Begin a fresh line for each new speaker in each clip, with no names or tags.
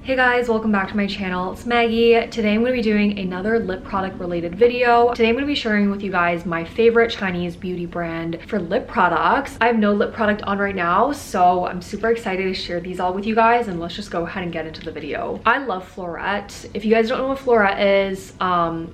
Hey guys, welcome back to my channel. It's Maggie. Today I'm going to be doing another lip product related video. Today I'm going to be sharing with you guys my favorite Chinese beauty brand for lip products. I have no lip product on right now, so I'm super excited to share these all with you guys, and let's just go ahead and get into the video. I love Florette. If you guys don't know what Florette is,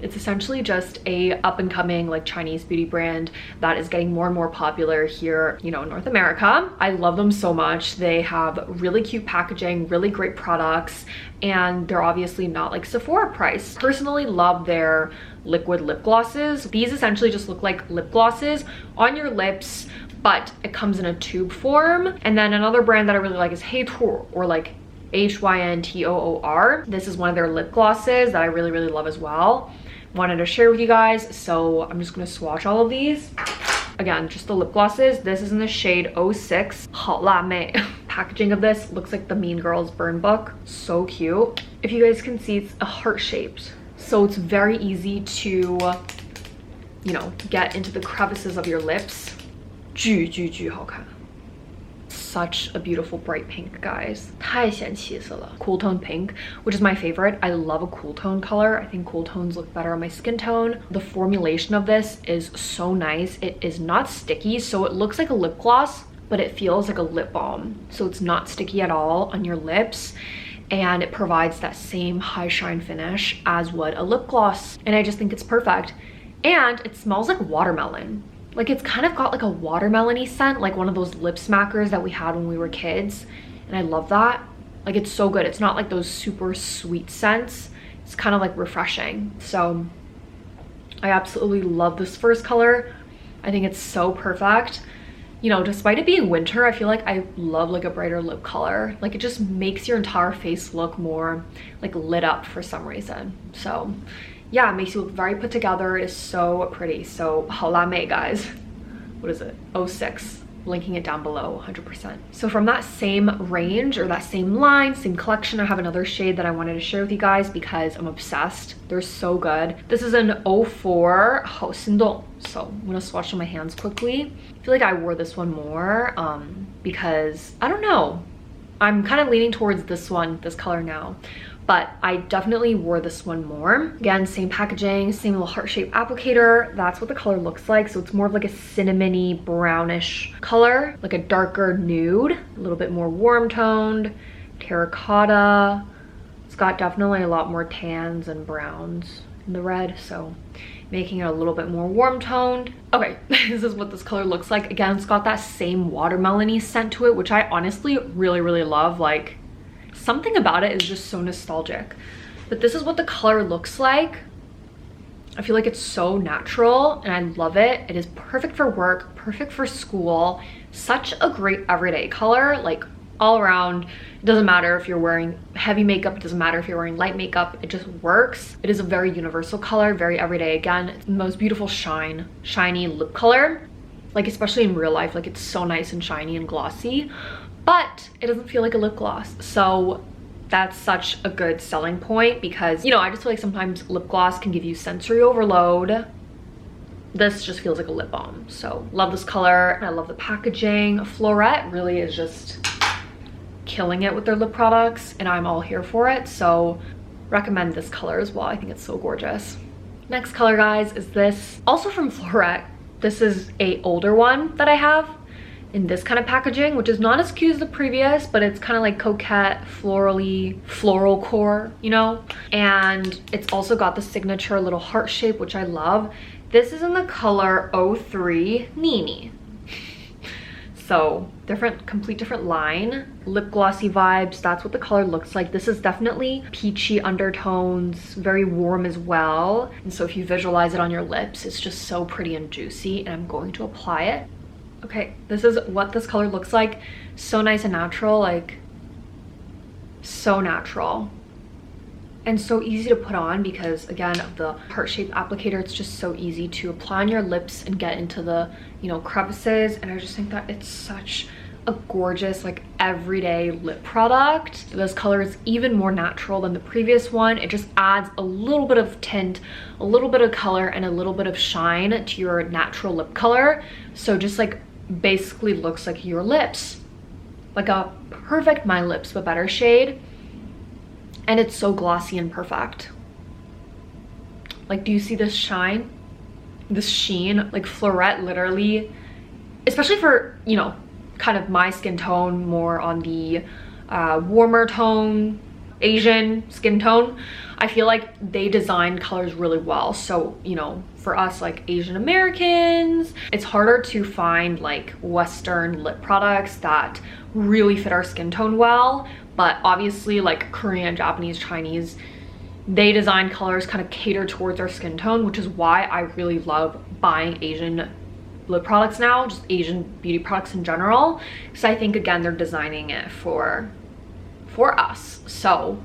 it's essentially just a up-and-coming like Chinese beauty brand that is getting more and more popular here, you know, in North America. I love them so much. They have really cute packaging, really great products, and they're obviously not like Sephora price. Personally love their liquid lip glosses. These essentially just look like lip glosses on your lips, but it comes in a tube form. And then another brand that I really like is Hyntoor, or like Hyntoor. This is one of their lip glosses that I really love as well. Wanted to share with you guys, so I'm just gonna swatch all of these. Again, just the lip glosses. This is in the shade 06, 好辣妹. Packaging of this looks like the Mean Girls burn book. So cute. If you guys can see, it's a heart shaped, so it's very easy to, you know, get into the crevices of your lips. 巨好看. Such a beautiful bright pink, guys. 太显气色了. Cool tone pink, which is my favorite. I love a cool tone color. I think cool tones look better on my skin tone. The formulation of this is so nice. It is not sticky, so it looks like a lip gloss, but it feels like a lip balm. So it's not sticky at all on your lips, and it provides that same high shine finish as would a lip gloss. And I just think it's perfect. And it smells like watermelon. Like, it's kind of got like a watermelon-y scent, like one of those lip smackers that we had when we were kids. And I love that. Like, it's so good. It's not like those super sweet scents. It's kind of like refreshing. So I absolutely love this first color. I think it's so perfect. You know, despite it being winter, I feel like I love like a brighter lip color. Like, it just makes your entire face look more like lit up for some reason. So yeah, it makes you look very put together. It is so pretty. So 好辣妹, guys. What is it? 06. Linking it down below, 100%. So from that same range, or that same line, same collection, I have another shade that I wanted to share with you guys because I'm obsessed. They're so good. This is an 04 好心动. So I'm gonna swatch on my hands quickly. I feel like I wore this one more because I don't know. I'm kind of leaning towards this one, this color now. But I definitely wore this one more. Again, same packaging, same little heart-shaped applicator. That's what the color looks like. So it's more of like a cinnamony brownish color, like a darker nude, a little bit more warm toned, terracotta. It's got definitely a lot more tans and browns in the red, so making it a little bit more warm toned. Okay, this is what this color looks like. Again, it's got that same watermelon-y scent to it, which I honestly really love. Like, something about it is just so nostalgic. But this is what the color looks like. I feel like it's so natural and I love it. It is perfect for work, perfect for school. Such a great everyday color, like all around. It doesn't matter if you're wearing heavy makeup, it doesn't matter if you're wearing light makeup, it just works. It is a very universal color, very everyday. Again, it's the most beautiful shiny lip color. Like, especially in real life, like, it's so nice and shiny and glossy, but it doesn't feel like a lip gloss. So that's such a good selling point because, you know, I just feel like sometimes lip gloss can give you sensory overload. This just feels like a lip balm. So love this color, and I love the packaging. Florette really is just killing it with their lip products, and I'm all here for it. So recommend this color as well. I think it's so gorgeous. Next color, guys, is this, also from Florette. This is a older one that I have in this kind of packaging, which is not as cute as the previous, but it's kind of like coquette, floral core, you know? And it's also got the signature little heart shape, which I love. This is in the color 03 Nini. So complete different line. Lip glossy vibes, that's what the color looks like. This is definitely peachy undertones, very warm as well. And so if you visualize it on your lips, it's just so pretty and juicy, and I'm going to apply it. Okay, this is what this color looks like. So nice and natural, like so natural. And so easy to put on because, again, of the heart-shaped applicator, it's just so easy to apply on your lips and get into the, you know, crevices. And I just think that it's such a gorgeous, like, everyday lip product. This color is even more natural than the previous one. It just adds a little bit of tint, a little bit of color, and a little bit of shine to your natural lip color. So just like basically looks like your lips, like a perfect My Lips but better shade. And it's so glossy and perfect. Like, do you see this shine? This sheen? Like, Florette literally, especially for, you know, kind of my skin tone, more on the warmer tone, Asian skin tone, I feel like they design colors really well. So, you know, for us like Asian Americans, it's harder to find like Western lip products that really fit our skin tone well. But obviously like Korean, Japanese, Chinese, they design colors kind of cater towards our skin tone, which is why I really love buying Asian lip products now, just Asian beauty products in general, because I think again they're designing it for us. So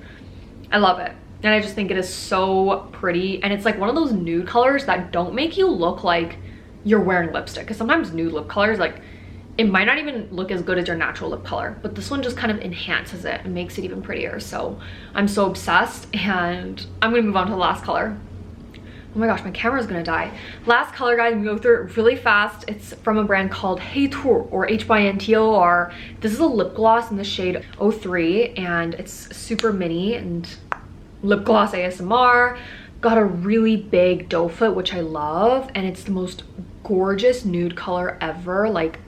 I love it, and I just think it is so pretty, and it's like one of those nude colors that don't make you look like you're wearing lipstick, because sometimes nude lip colors, like, it might not even look as good as your natural lip color, but this one just kind of enhances it and makes it even prettier. So I'm so obsessed, and I'm gonna move on to the last color. Oh my gosh, my camera's gonna die. Last color, guys, I'm gonna go through it really fast. It's from a brand called Heytor, or HYNTOR. This is a lip gloss in the shade 03, and it's super mini and lip gloss ASMR. Got a really big doe foot, which I love, and it's the most gorgeous nude color ever. Like,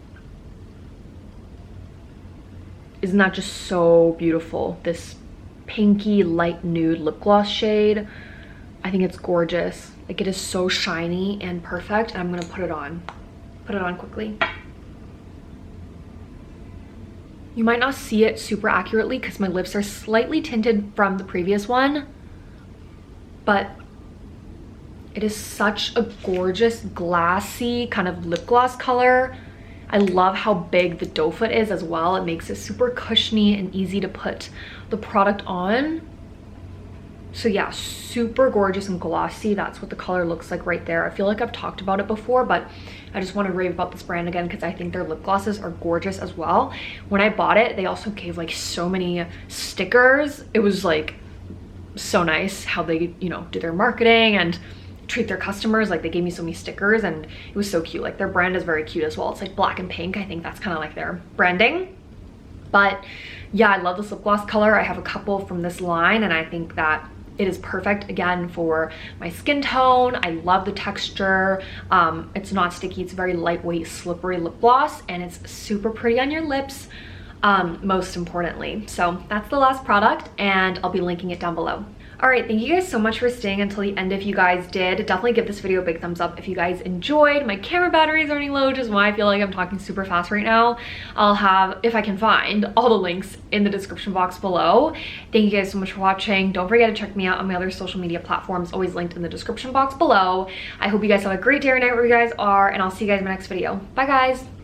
isn't that just so beautiful? This pinky light nude lip gloss shade. I think it's gorgeous. Like, it is so shiny and perfect, and I'm gonna put it on quickly. You might not see it super accurately because my lips are slightly tinted from the previous one, but it is such a gorgeous glassy kind of lip gloss color. I love how big the doe foot is as well. It makes it super cushiony and easy to put the product on. So yeah, super gorgeous and glossy. That's what the color looks like right there. I feel like I've talked about it before, but I just want to rave about this brand again because I think their lip glosses are gorgeous as well. When I bought it, they also gave like so many stickers. It was like so nice how they, you know, do their marketing and treat their customers. Like, they gave me so many stickers, and it was so cute. Like, their brand is very cute as well. It's like black and pink. I think that's kind of like their branding. But yeah, I love this lip gloss color. I have a couple from this line, and I think that it is perfect again for my skin tone. I love the texture. It's not sticky. It's very lightweight, slippery lip gloss, and it's super pretty on your lips, most importantly. So that's the last product, and I'll be linking it down below. All right, thank you guys so much for staying until the end. If you guys did, definitely give this video a big thumbs up if you guys enjoyed. My camera battery is running low, which is why I feel like I'm talking super fast right now. I'll have, if I can find, all the links in the description box below. Thank you guys so much for watching. Don't forget to check me out on my other social media platforms, always linked in the description box below. I hope you guys have a great day or night wherever you guys are, and I'll see you guys in my next video. Bye, guys.